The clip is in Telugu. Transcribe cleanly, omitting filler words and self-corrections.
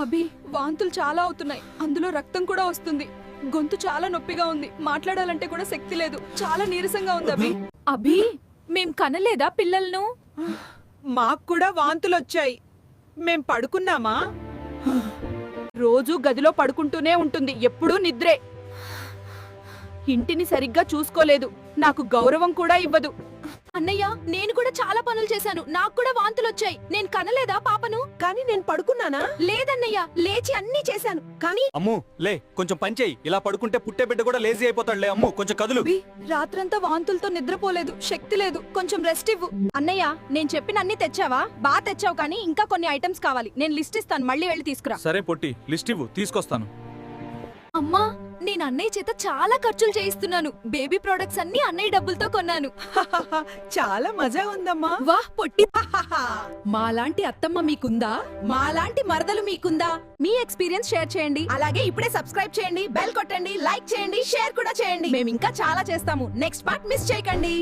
అభి, వాంతులు చాలా అవుతున్నాయి, అందులో రక్తం కూడా వస్తుంది. గొంతు చాలా నొప్పిగా ఉంది, మాట్లాడాలంటే కూడా శక్తి లేదు. చాలా నీరసంగా ఉంది అభి. అభి, మేం కనలేదా పిల్లలను? మాకు కూడా వాంతులొచ్చాయి. మేం పడుకున్నామా? రోజు గదిలో పడుకుంటూనే ఉంటుంది, ఎప్పుడూ నిద్రే. ఇంటిని సరిగ్గా చూసుకోలేదు, నాకు గౌరవం కూడా ఇవ్వదు. అన్నయ్య, నేను కూడా చాలా పనులు చేశాను, నాకు కూడా వాంతులొచ్చాయి. నేను కనలేదా పాపను? కానీ నేను పడుకున్నానా? లేదన్నయ్య, లేచి అన్నీ చేశాను కానీ. అమ్ము లే, కొంచెం పని చేయి. ఇలా పడుకుంటే పుట్టే బిడ్డ కూడా లేజీ అయిపోతాడులే. అమ్ము కొంచెం కదులు. అభి, రాత్రంతా వాంతులతో నిద్రపోలేదు, శక్తి లేదు, కొంచెం రెస్ట్ ఇవ్వు. అన్నయ్య, నేను చెప్పిన అన్ని తెచ్చావా? బా తెచ్చావు, కానీ ఇంకా కొన్ని ఐటమ్స్ కావాలి. నేను లిస్ట్ ఇస్తాను, మళ్ళీ వెళ్ళి తీసుకురా. సరే పొట్టి, లిస్ట్ ఇవ్వు, తీసుకొస్తాను. అమ్మా, నేను అన్నయ్య చేత చాలా ఖర్చులు చేయిస్తున్నాను. బేబీ ప్రొడక్ట్స్ అన్ని అన్నయ్య డబ్బులతో కొన్నాను. చాలా మజా ఉందమ్మా. వాహ్ పొట్టి, మాలాంటి అత్తమ్మ మీకుందా? మాలాంటి మరదలు మీకుందా? మీ ఎక్స్పీరియన్స్ షేర్ చేయండి. అలాగే ఇప్పుడే సబ్స్క్రైబ్ చేయండి, బెల్ కొట్టండి, లైక్ చేయండి, షేర్ కూడా చేయండి. మేము ఇంకా చాలా చేస్తాము. నెక్స్ట్ పార్ట్ మిస్ చేయకండి.